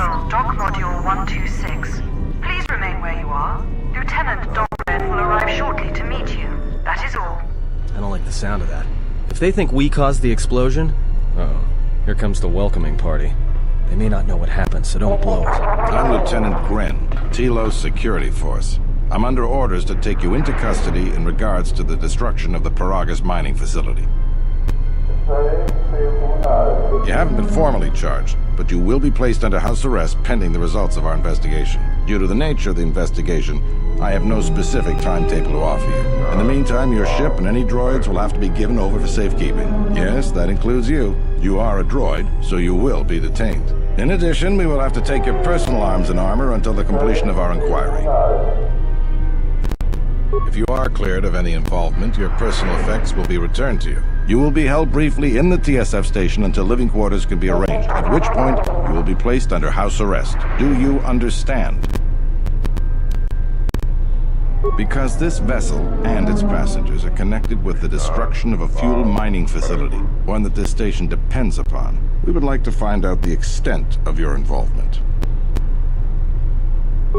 Central, Dock Module 126. Please remain where you are. Lieutenant Doran will arrive shortly to meet you. That is all. I don't like the sound of that. If they think we caused the explosion... Uh-oh. Here comes the welcoming party. They may not know what happened, so don't blow it. I'm Lieutenant Gren, Telos Security Force. I'm under orders to take you into custody in regards to the destruction of the Peragus mining facility. You haven't been formally charged, but you will be placed under house arrest pending the results of our investigation. Due to the nature of the investigation, I have no specific timetable to offer you. In the meantime, your ship and any droids will have to be given over for safekeeping. Yes, that includes you. You are a droid, so you will be detained. In addition, we will have to take your personal arms and armor until the completion of our inquiry. If you are cleared of any involvement, your personal effects will be returned to you. You will be held briefly in the TSF station until living quarters can be arranged, at which point you will be placed under house arrest. Do you understand? Because this vessel and its passengers are connected with the destruction of a fuel mining facility, one that this station depends upon, we would like to find out the extent of your involvement.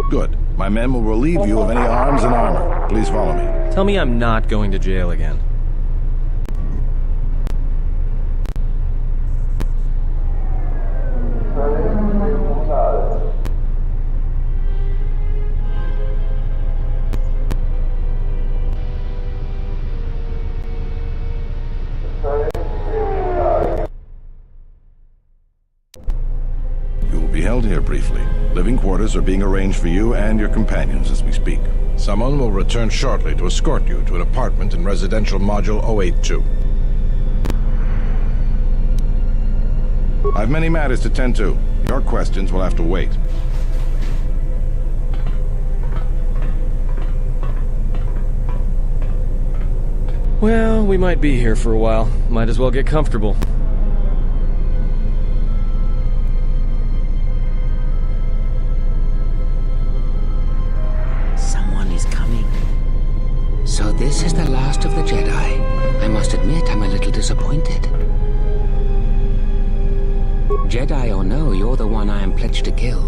Good. My men will relieve you of any arms and armor. Please follow me. Tell me I'm not going to jail again. Be held here briefly. Living quarters are being arranged for you and your companions as we speak. Someone will return shortly to escort you to an apartment in residential module 082. I've many matters to tend to. Your questions will have to wait. Well, we might be here for a while. Might as well get comfortable. So this is the last of the Jedi. I must admit I'm a little disappointed. Jedi or no, you're the one I am pledged to kill.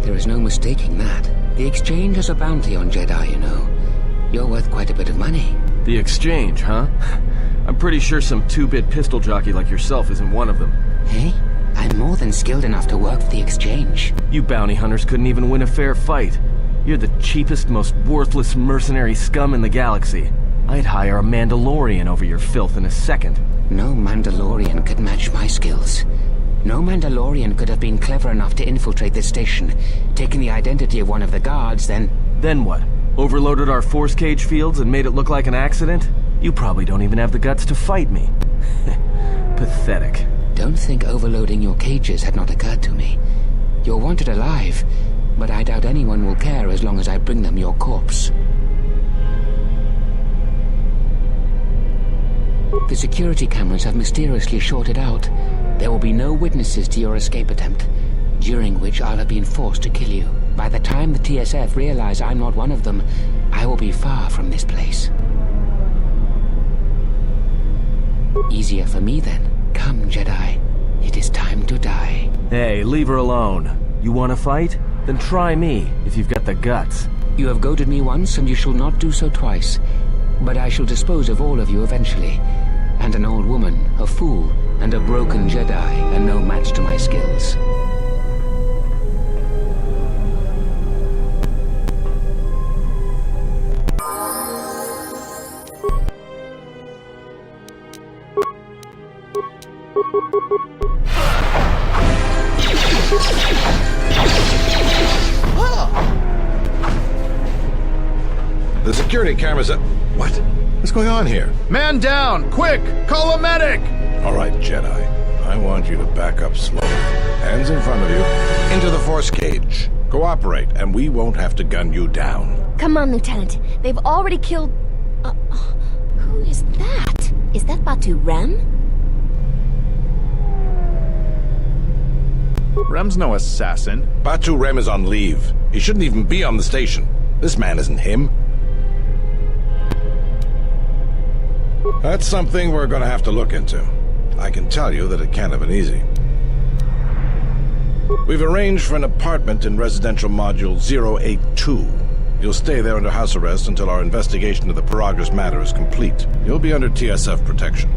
There is no mistaking that. The exchange is a bounty on Jedi, you know. You're worth quite a bit of money. The exchange, huh? I'm pretty sure some two-bit pistol jockey like yourself isn't one of them. Hey? I'm more than skilled enough to work for the exchange. You bounty hunters couldn't even win a fair fight. You're the cheapest, most worthless mercenary scum in the galaxy. I'd hire a Mandalorian over your filth in a second. No Mandalorian could match my skills. No Mandalorian could have been clever enough to infiltrate this station, taken the identity of one of the guards, then... Then what? Overloaded our force cage fields and made it look like an accident? You probably don't even have the guts to fight me. Pathetic. Don't think overloading your cages had not occurred to me. You're wanted alive, but I doubt anyone will care as long as I bring them your corpse. The security cameras have mysteriously shorted out. There will be no witnesses to your escape attempt, during which I'll have been forced to kill you. By the time the TSF realize I'm not one of them, I will be far from this place. Easier for me then. Come, Jedi. It is time to die. Hey, leave her alone. You want to fight? Then try me, if you've got the guts. You have goaded me once, and you shall not do so twice. But I shall dispose of all of you eventually. And an old woman, a fool, and a broken Jedi are no match to my skills. The security cameras are... What? What's going on here? Man down! Quick! Call a medic! All right, Jedi. I want you to back up slowly. Hands in front of you. Into the force cage. Cooperate, and we won't have to gun you down. Come on, Lieutenant. They've already killed... who is that? Is that Batu Rem? Rem's no assassin. Batu Rem is on leave. He shouldn't even be on the station. This man isn't him. That's something we're going to have to look into. I can tell you that it can't have been easy. We've arranged for an apartment in residential module 082. You'll stay there under house arrest until our investigation of the Peragus matter is complete. You'll be under TSF protection.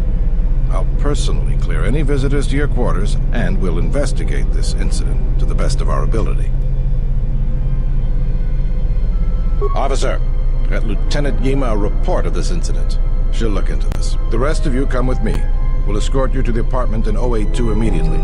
I'll personally clear any visitors to your quarters, and we'll investigate this incident to the best of our ability. Officer, get Lieutenant Yima a report of this incident. She'll look into this. The rest of you come with me. We'll escort you to the apartment in 082 immediately.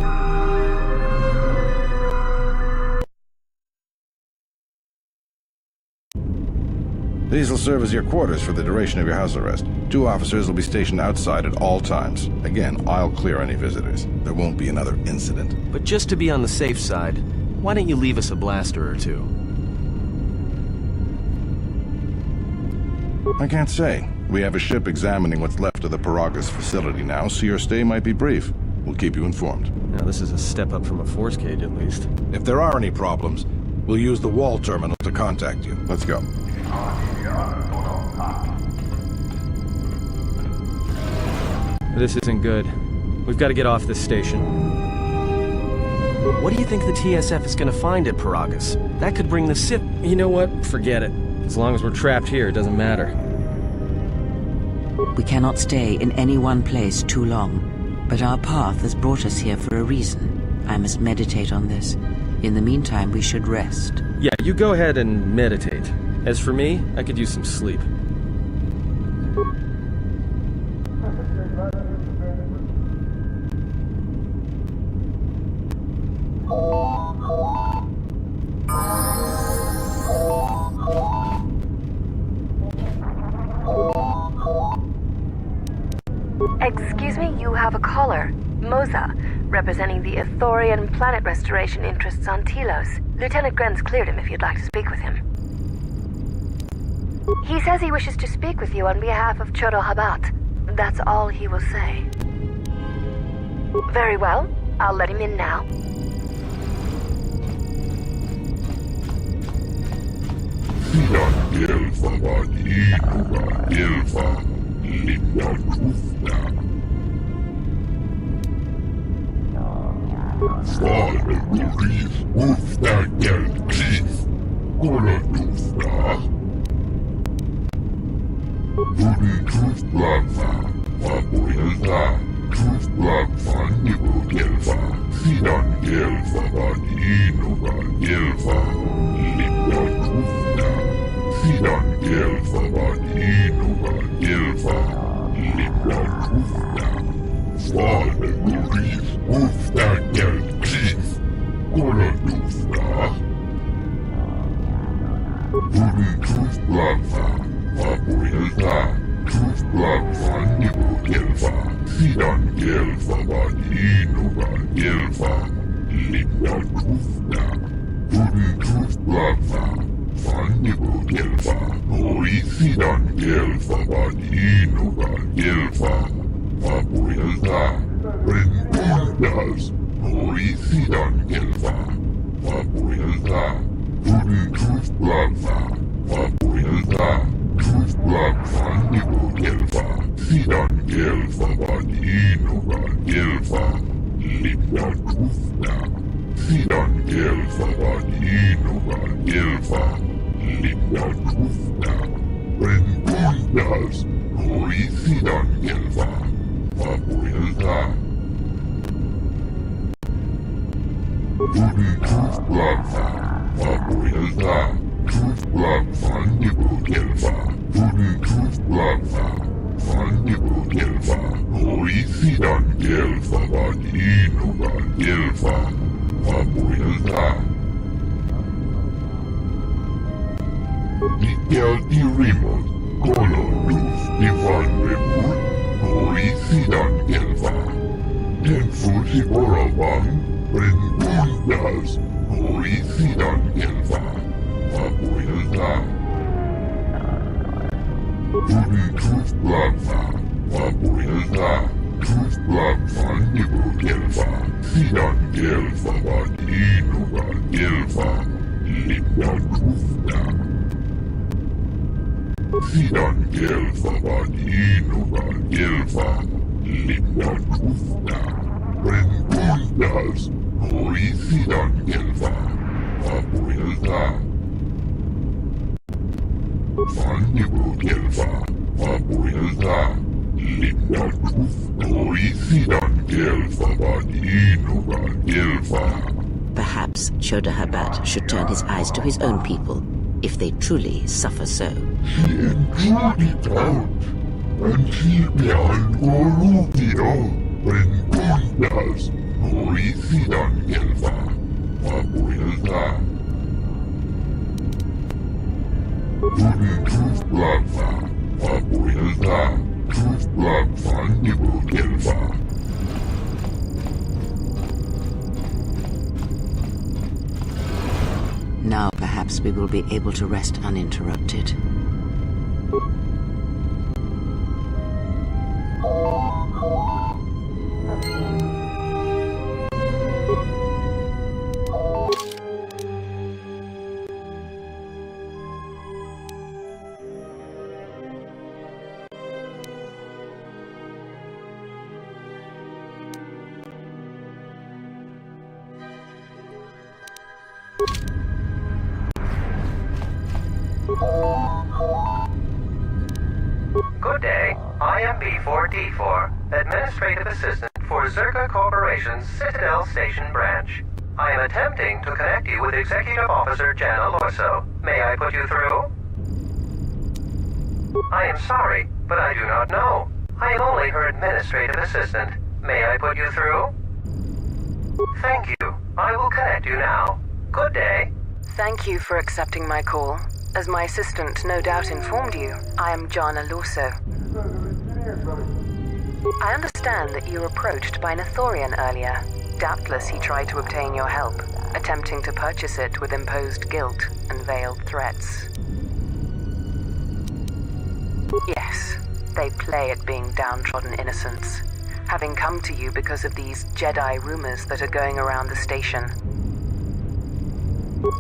These will serve as your quarters for the duration of your house arrest. 2 officers will be stationed outside at all times. Again, I'll clear any visitors. There won't be another incident. But just to be on the safe side, why don't you leave us a blaster or two? I can't say. We have a ship examining what's left of the Peragus facility now, so your stay might be brief. We'll keep you informed. Now, this is a step up from a force cage, at least. If there are any problems, we'll use the wall terminal to contact you. Let's go. This isn't good. We've got to get off this station. What do you think the TSF is going to find at Peragus? That could bring the Sith... You know what? Forget it. As long as we're trapped here, it doesn't matter. We cannot stay in any one place too long, but our path has brought us here for a reason. I must meditate on this. In the meantime, we should rest. Yeah, you go ahead and meditate. As for me, I could use some sleep. Excuse me, you have a caller. Moza, representing the Ithorian planet restoration interests on Telos. Lieutenant Grenz cleared him if you'd like to speak with him. He says he wishes to speak with you on behalf of Chodo Habat. That's all he will say. Very well. I'll let him in now. Coincidan Gelfa, Abuelta. Fandigo Gelfa, Abuelta. Linda Truth, Coincidan Gelfa, Badinoga Gelfa. Perhaps Chodahabat should turn his eyes to his own people, if they truly suffer so. She intruded out, and she behind Corruptio, when Puntas, Coincidan Gelfa, Abuelta. Tudin Truth Blabfa, Abuelta. Truth Blab Fandigo Gelfa. Now perhaps we will be able to rest uninterrupted. Good day. I am B4D4, Administrative Assistant for Zerka Corporation's Citadel Station branch. I am attempting to connect you with Executive Officer Jana Lorso. May I put you through? I am sorry, but I do not know. I am only her Administrative Assistant. May I put you through? Thank you. I will connect you now. Good day. Thank you for accepting my call. As my assistant no doubt informed you, I am Jana Lorso. I understand that you were approached by an Ithorian earlier. Doubtless he tried to obtain your help, attempting to purchase it with imposed guilt and veiled threats. Yes, they play at being downtrodden innocents, having come to you because of these Jedi rumors that are going around the station.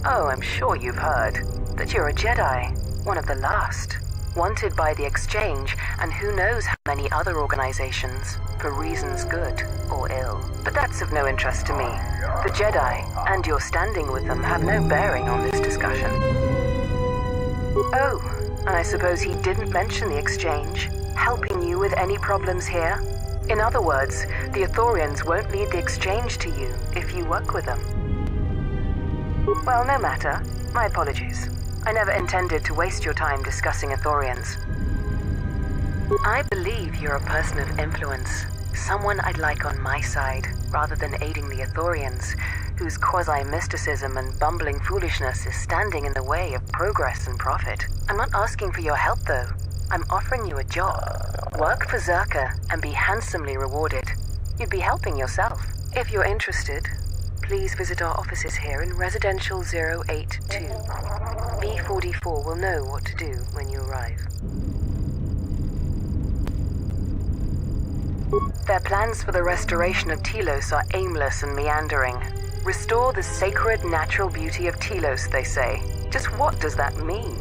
Oh, I'm sure you've heard that you're a Jedi, one of the last, wanted by the Exchange and who knows how many other organizations, for reasons good or ill. But that's of no interest to me. The Jedi, and your standing with them, have no bearing on this discussion. Oh, and I suppose he didn't mention the Exchange, helping you with any problems here? In other words, the Ithorians won't lead the Exchange to you if you work with them. Well, no matter. My apologies. I never intended to waste your time discussing Ithorians. I believe you're a person of influence, someone I'd like on my side, rather than aiding the Ithorians, whose quasi-mysticism and bumbling foolishness is standing in the way of progress and profit. I'm not asking for your help, though. I'm offering you a job. Work for Zerka and be handsomely rewarded. You'd be helping yourself. If you're interested, please visit our offices here in Residential 082. B44 will know what to do when you arrive. Their plans for the restoration of Telos are aimless and meandering. Restore the sacred natural beauty of Telos, they say. Just what does that mean?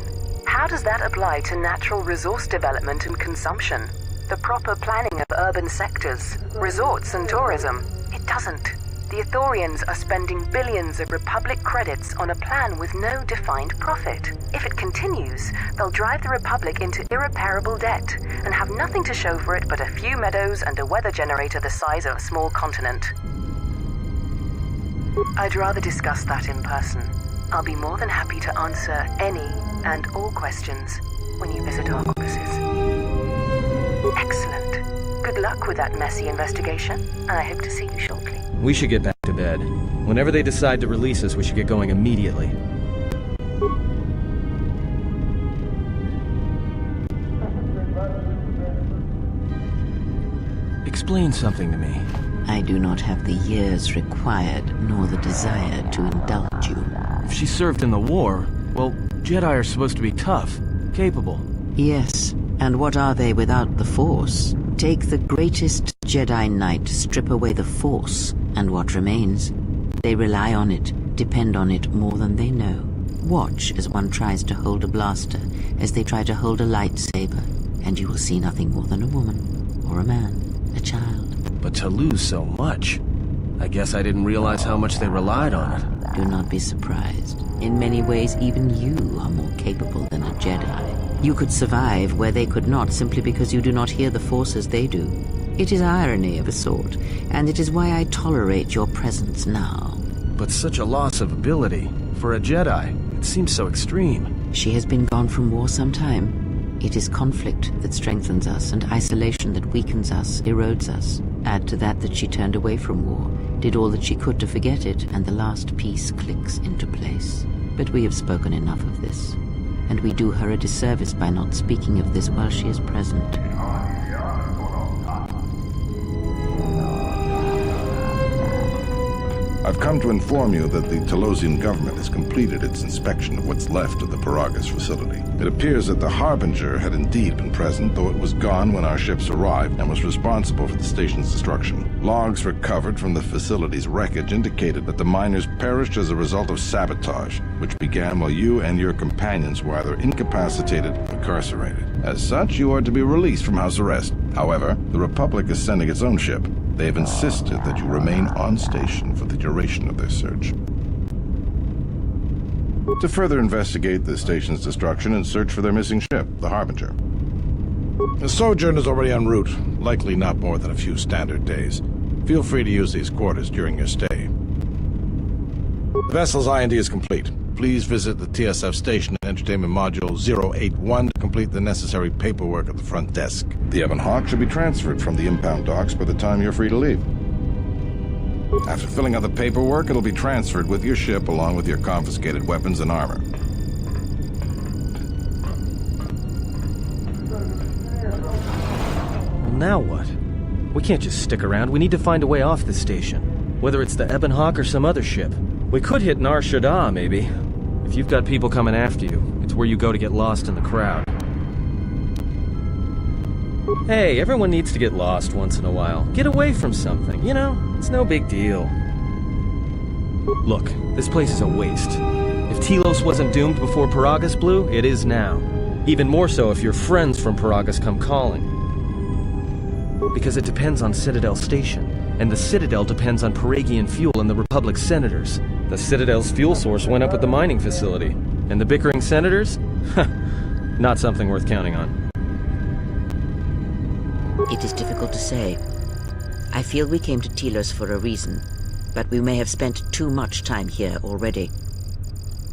How does that apply to natural resource development and consumption? The proper planning of urban sectors, resorts and tourism? It doesn't. The Ithorians are spending billions of Republic credits on a plan with no defined profit. If it continues, they'll drive the Republic into irreparable debt and have nothing to show for it but a few meadows and a weather generator the size of a small continent. I'd rather discuss that in person. I'll be more than happy to answer any and all questions when you visit our offices. Excellent. Good luck with that messy investigation, and I hope to see you shortly. We should get back to bed. Whenever they decide to release us, we should get going immediately. Explain something to me. I do not have the years required, nor the desire to indulge you. If she served in the war, well, Jedi are supposed to be tough, capable. Yes, and what are they without the Force? Take the greatest Jedi Knight, strip away the Force, and what remains? They rely on it, depend on it more than they know. Watch as one tries to hold a blaster, as they try to hold a lightsaber, and you will see nothing more than a woman, or a man, a child. But to lose so much, I guess I didn't realize how much they relied on it. Do not be surprised. In many ways, even you are more capable than a Jedi. You could survive where they could not simply because you do not hear the Force as they do. It is irony of a sort, and it is why I tolerate your presence now. But such a loss of ability. For a Jedi, it seems so extreme. She has been gone from war some time. It is conflict that strengthens us, and isolation that weakens us, erodes us. Add to that she turned away from war, did all that she could to forget it, and the last piece clicks into place. But we have spoken enough of this, and we do her a disservice by not speaking of this while she is present. I've come to inform you that the Telosian government has completed its inspection of what's left of the Peragus facility. It appears that the Harbinger had indeed been present, though it was gone when our ships arrived and was responsible for the station's destruction. Logs recovered from the facility's wreckage indicated that the miners perished as a result of sabotage, which began while you and your companions were either incapacitated or incarcerated. As such, you are to be released from house arrest. However, the Republic is sending its own ship. They have insisted that you remain on station for the duration of their search. To further investigate the station's destruction and search for their missing ship, the Harbinger. The sojourn is already en route, likely not more than a few standard days. Feel free to use these quarters during your stay. The vessel's IND is complete. Please visit the TSF station and entertainment module 081 to complete the necessary paperwork at the front desk. The Ebon Hawk should be transferred from the impound docks by the time you're free to leave. After filling out the paperwork, it'll be transferred with your ship along with your confiscated weapons and armor. Well, now what? We can't just stick around. We need to find a way off this station. Whether it's the Ebon Hawk or some other ship. We could hit Nar Shaddaa, maybe. If you've got people coming after you, it's where you go to get lost in the crowd. Hey, everyone needs to get lost once in a while. Get away from something, you know? It's no big deal. Look, this place is a waste. If Telos wasn't doomed before Peragus blew, it is now. Even more so if your friends from Peragus come calling. Because it depends on Citadel Station. And the Citadel depends on Peragian fuel and the Republic's senators. The Citadel's fuel source went up at the mining facility. And the bickering senators? Not something worth counting on. It is difficult to say. I feel we came to Telos for a reason, but we may have spent too much time here already.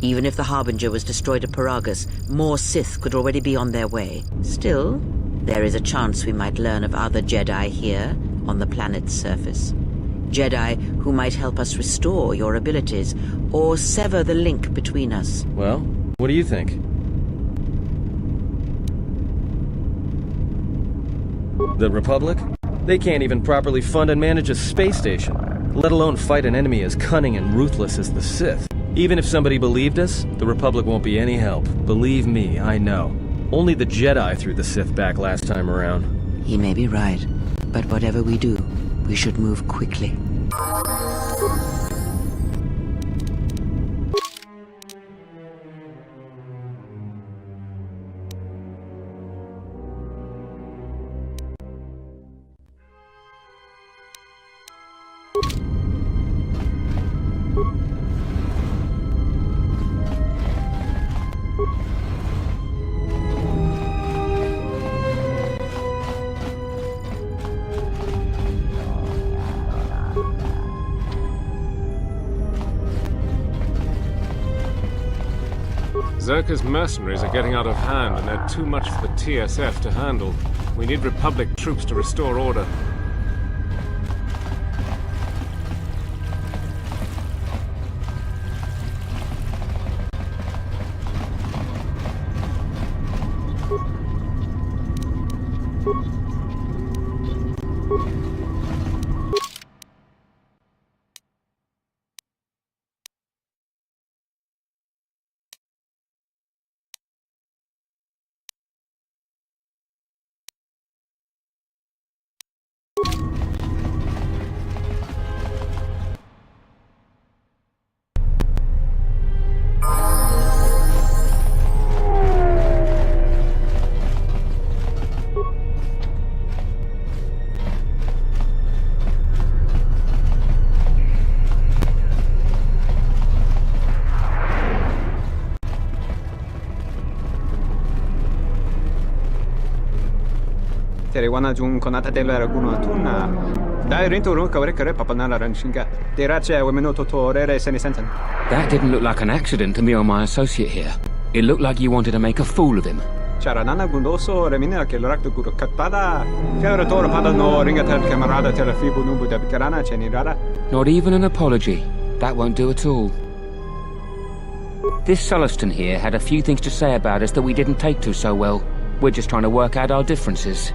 Even if the Harbinger was destroyed at Peragus, more Sith could already be on their way. Still, there is a chance we might learn of other Jedi here, on the planet's surface. Jedi who might help us restore your abilities, or sever the link between us. Well, what do you think? The Republic? They can't even properly fund and manage a space station, let alone fight an enemy as cunning and ruthless as the Sith. Even if somebody believed us, the Republic won't be any help. Believe me, I know. Only the Jedi threw the Sith back last time around. He may be right. But whatever we do, we should move quickly. Zerka's mercenaries are getting out of hand, and they're too much for the TSF to handle. We need Republic troops to restore order. Tere wana jung konata della raguna tuna. Dai rinto run kawre kare papanala ranshinga. Derache wemeno totorere senisensen. That didn't look like an accident to me or my associate here. It looked like you wanted to make a fool of him. Charanana gundoso remina che l'orakto guru katpada. Fiora tora pada no ringatel camarada telefibu nubu da bikarana chenirara. Not even an apology. That won't do at all. This Sulluston here had a few things to say about us that we didn't take to so well. We're just trying to work out our differences.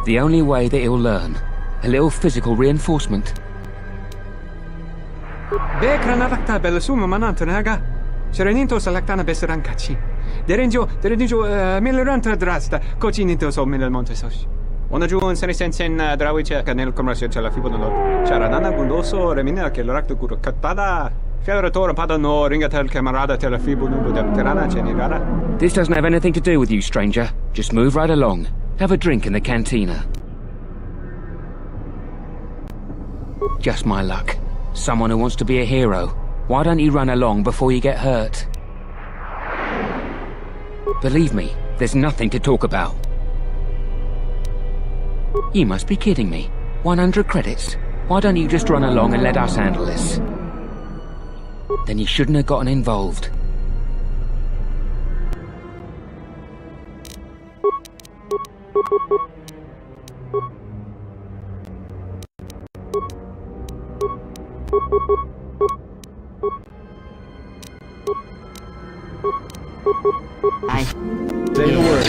The only way that he'll learn. A little physical reinforcement. Be kranarakta belasuma manantanaga. Sereninto salaktana beserankachi. Derenjo mileranta drasta. Cocinito so milel montesos. Ona giun senisensen drawice canel commercio la fibonolo. Charanana gundoso remina che l'orakto guru katpada. Fiora pada no ringatel camarada telefibu nubu da bikarana chenirara. This doesn't have anything to do with you, stranger. Just move right along. Have a drink in the cantina. Just my luck. Someone who wants to be a hero. Why don't you run along before you get hurt? Believe me, there's nothing to talk about. You must be kidding me. 100 credits. Why don't you just run along and let us handle this? Then you shouldn't have gotten involved. Aye. Say the word.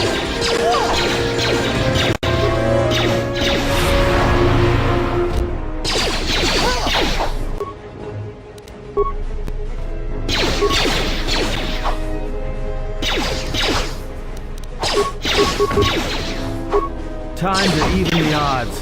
Time to even the odds.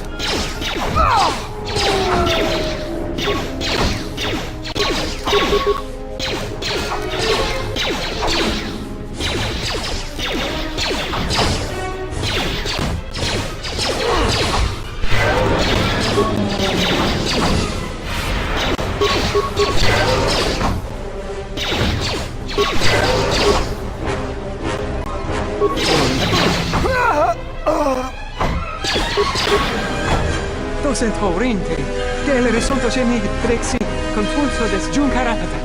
Docent horrente, che le risonto ceni rexi consulso des giuncaratata.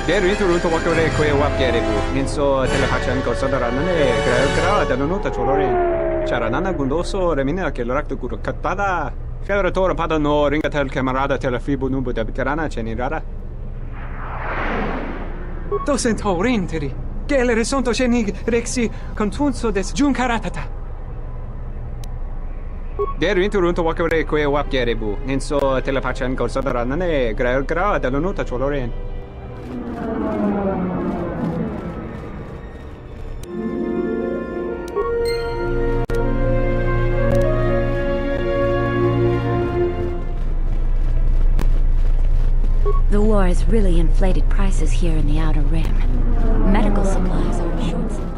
Deru interrunto wakore kwe wapgerebu, ninso telepachan korsodaranane, gra da nonuta cholorin. Charanana gundoso remina che l'orakto guru katpada. Fiora tora pada no ringatel camarada telefibu nubu da bikarana chenirara. Docent horrenteri, che le risonto ceni rexi consulso des giuncaratata. Deru interrunto wakore kwe wapgerebu, ninso telepachan korsodaranane, gra da nonuta cholorin. The war has really inflated prices here in the Outer Rim. Medical supplies are in short supply.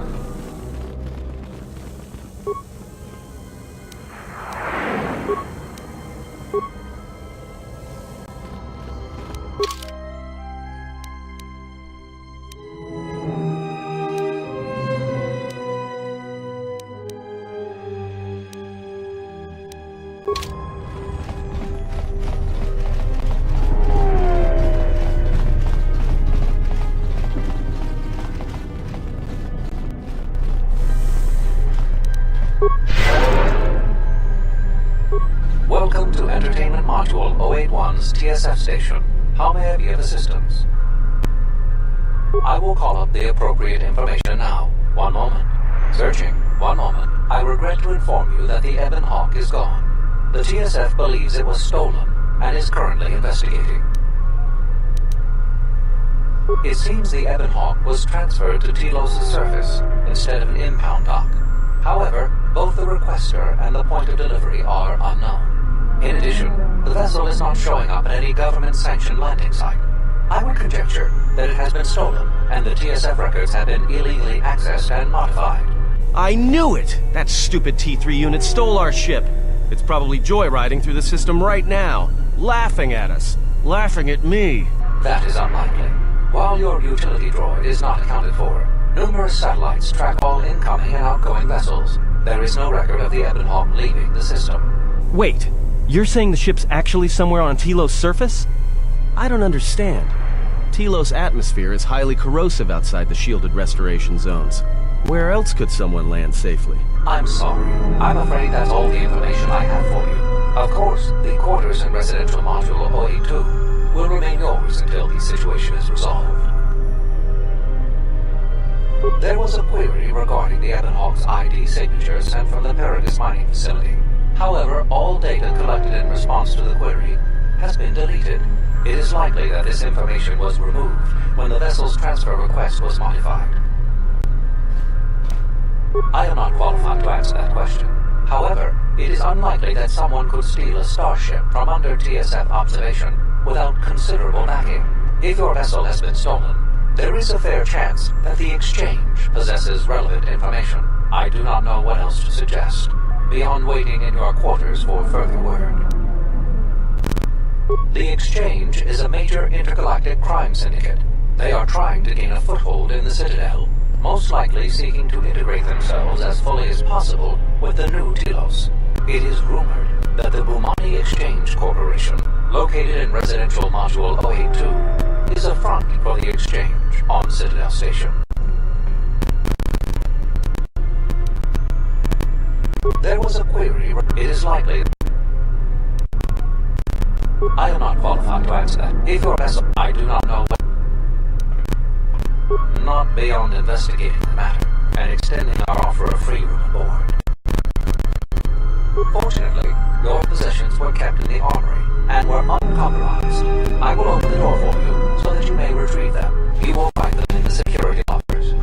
Welcome to Entertainment Module 081's TSF station. How may I be of assistance? I will call up the appropriate information now. One moment. Searching. One moment. I regret to inform you that the Ebon Hawk is gone. The TSF believes it was stolen and is currently investigating. It seems the Ebon Hawk was transferred to Telos' surface instead of an impound dock. However, both the requester and the point of delivery are unknown. In addition, the vessel is not showing up at any government-sanctioned landing site. I would conjecture that it has been stolen, and the TSF records have been illegally accessed and modified. I knew it! That stupid T3 unit stole our ship. It's probably joyriding through the system right now, laughing at us, laughing at me. That is unlikely. While your utility droid is not accounted for, Numerous satellites track all incoming and outgoing vessels. There is no record of the Ebonhawk leaving the system. Wait, you're saying the ship's actually somewhere on Telos' surface? I don't understand. Telos' atmosphere is highly corrosive outside the shielded restoration zones. Where else could someone land safely? I'm sorry. I'm afraid that's all the information I have for you. Of course, the quarters in Residential Module OE2 will remain yours until the situation is resolved. There was a query regarding the Ebonhawk's ID signature sent from the Peragus mining facility. However, all data collected in response to the query has been deleted. It is likely that this information was removed when the vessel's transfer request was modified. I am not qualified to answer that question. However, it is unlikely that someone could steal a starship from under TSF observation without considerable backing. If your vessel has been stolen, there is a fair chance that the exchange possesses relevant information. I do not know what else to suggest, beyond waiting in your quarters for further word. The exchange is a major intergalactic crime syndicate. They are trying to gain a foothold in the Citadel, most likely seeking to integrate themselves as fully as possible with the new Telos. It is rumored that the Bumani Exchange Corporation, located in Residential Module 082, is a front for the exchange on Citadel Station. There was a query. It is likely. I am not qualified to answer that. If your vessel, I do not know what. Not beyond investigating the matter and extending our offer of free room aboard. Fortunately, your possessions were kept in the armory and were uncompromised. I will open the door for you so that you may retrieve them. You will find them in the security lockers.